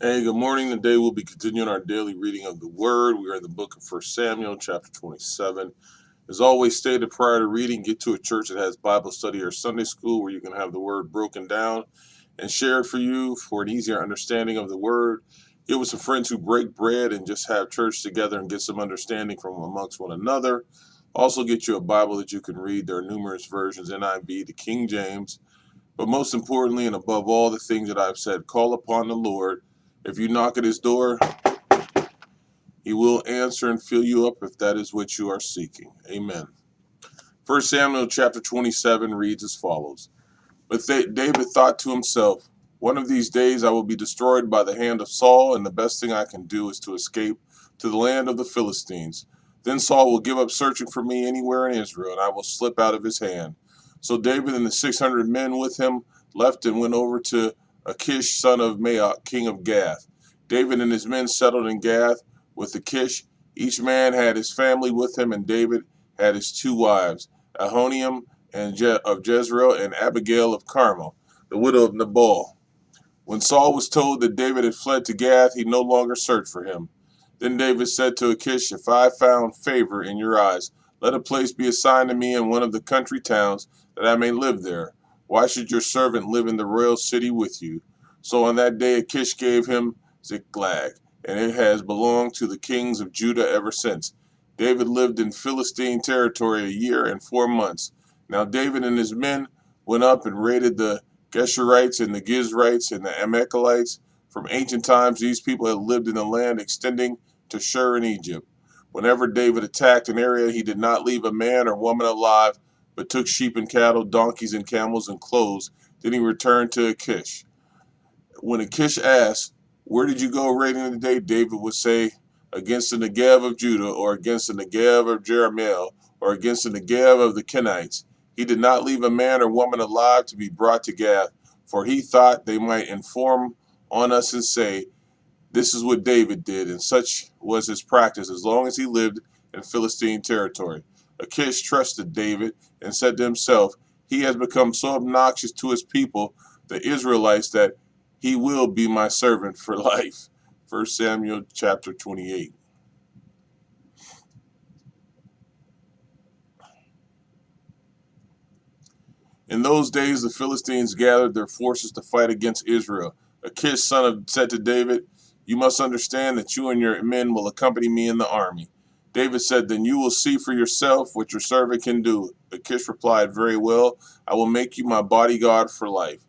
Hey, good morning. Today we'll be continuing our daily reading of the Word. We are in the book of 1 Samuel, chapter 27. As always stated prior to reading, get to a church that has Bible study or Sunday school where you can have the Word broken down and shared for you for an easier understanding of the Word. Get with some friends who break bread and just have church together and get some understanding from amongst one another. Also, get you a Bible that you can read. There are numerous versions, NIV, the King James. But most importantly, and above all the things that I've said, call upon the Lord. If you knock at his door, he will answer and fill you up if that is what you are seeking. Amen. 1 Samuel chapter 27 reads as follows. But David thought to himself, one of these days I will be destroyed by the hand of Saul, and the best thing I can do is to escape to the land of the Philistines. Then Saul will give up searching for me anywhere in Israel, and I will slip out of his hand. So David and the 600 men with him left and went over to Achish, son of Maoch, king of Gath. David and his men settled in Gath with Achish. Each man had his family with him, and David had his two wives, Ahinoam of Jezreel, and Abigail of Carmel, the widow of Nabal. When Saul was told that David had fled to Gath, he no longer searched for him. Then David said to Achish, if I found favor in your eyes, let a place be assigned to me in one of the country towns, that I may live there. Why should your servant live in the royal city with you? So on that day Achish gave him Ziklag, and it has belonged to the kings of Judah ever since. David lived in Philistine territory a year and 4 months. Now David and his men went up and raided the Geshurites and the Gizrites and the Amalekites. From ancient times, these people had lived in the land extending to Shur in Egypt. Whenever David attacked an area, he did not leave a man or woman alive, but took sheep and cattle, donkeys and camels and clothes. Then he returned to Achish. When Achish asked, where did you go raiding today? David would say, against the Negev of Judah, or against the Negev of Jerahmeel, or against the Negev of the Kenites. He did not leave a man or woman alive to be brought to Gath, for he thought they might inform on us and say, this is what David did, and such was his practice as long as he lived in Philistine territory. Achish trusted David and said to himself, he has become so obnoxious to his people, the Israelites, that he will be my servant for life. 1 Samuel chapter 28. In those days the Philistines gathered their forces to fight against Israel. Achish said to David, you must understand that you and your men will accompany me in the army. David said, then you will see for yourself what your servant can do. Achish replied, very well, I will make you my bodyguard for life.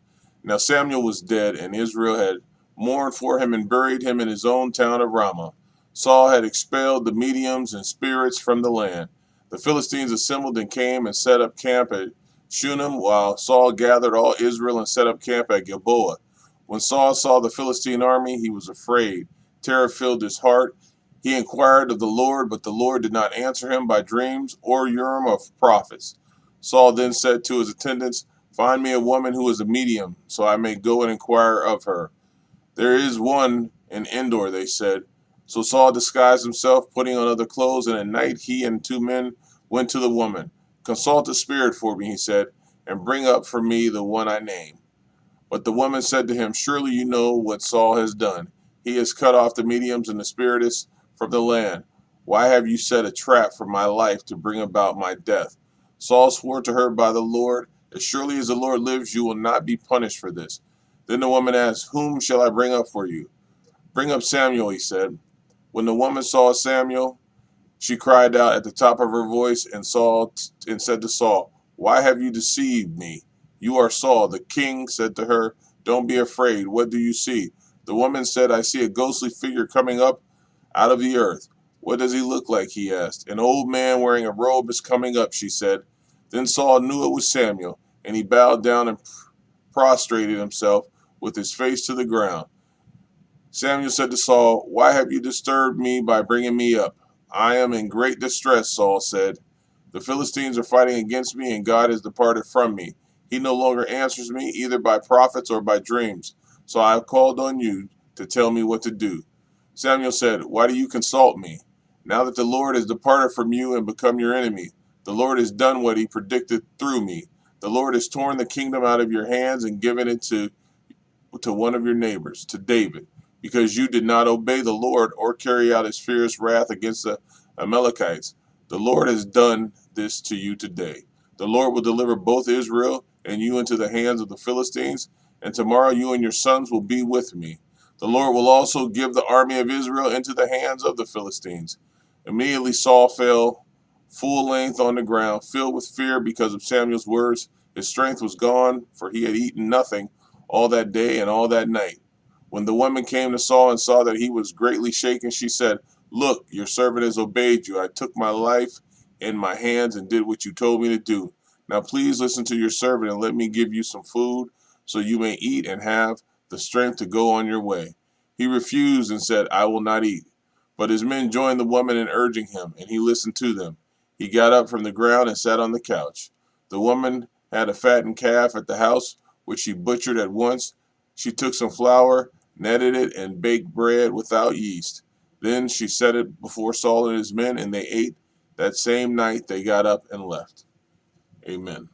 Now Samuel was dead, and Israel had mourned for him and buried him in his own town of Ramah. Saul had expelled the mediums and spirits from the land. The Philistines assembled and came and set up camp at Shunem, while Saul gathered all Israel and set up camp at Gilboa. When Saul saw the Philistine army, he was afraid. Terror filled his heart. He inquired of the Lord, but the Lord did not answer him by dreams or Urim of prophets. Saul then said to his attendants, find me a woman who is a medium, so I may go and inquire of her. There is one in Endor, they said. So Saul disguised himself, putting on other clothes, and at night he and two men went to the woman. Consult the spirit for me, he said, and bring up for me the one I name. But the woman said to him, surely you know what Saul has done. He has cut off the mediums and the spiritists from the land. Why have you set a trap for my life to bring about my death? Saul swore to her by the Lord, as surely as the Lord lives, you will not be punished for this. Then the woman asked, whom shall I bring up for you? Bring up Samuel, he said. When the woman saw Samuel, she cried out at the top of her voice and said to Saul, why have you deceived me? You are Saul. The king said to her, don't be afraid. What do you see? The woman said, I see a ghostly figure coming up out of the earth. What does he look like? He asked. An old man wearing a robe is coming up, she said. Then Saul knew it was Samuel, and he bowed down and prostrated himself with his face to the ground. Samuel said to Saul, why have you disturbed me by bringing me up? I am in great distress, Saul said. The Philistines are fighting against me, and God has departed from me. He no longer answers me, either by prophets or by dreams. So I have called on you to tell me what to do. Samuel said, why do you consult me? Now that the Lord has departed from you and become your enemy, the Lord has done what he predicted through me. The Lord has torn the kingdom out of your hands and given it to one of your neighbors, to David. because you did not obey the Lord or carry out his fierce wrath against the Amalekites. The Lord has done this to you today. The Lord will deliver both Israel and you into the hands of the Philistines, and tomorrow you and your sons will be with me. The Lord will also give the army of Israel into the hands of the Philistines. Immediately Saul fell full length on the ground, filled with fear because of Samuel's words. His strength was gone, for he had eaten nothing all that day and all that night. When the woman came to Saul and saw that he was greatly shaken, she said, "Look, your servant has obeyed you. I took my life in my hands and did what you told me to do. Now please listen to your servant and let me give you some food so you may eat and have the strength to go on your way." He refused and said, "I will not eat." But his men joined the woman in urging him, and he listened to them. He got up from the ground and sat on the couch. The woman had a fattened calf at the house, which she butchered at once. She took some flour, kneaded it, and baked bread without yeast. Then she set it before Saul and his men, and they ate. That same night they got up and left. Amen.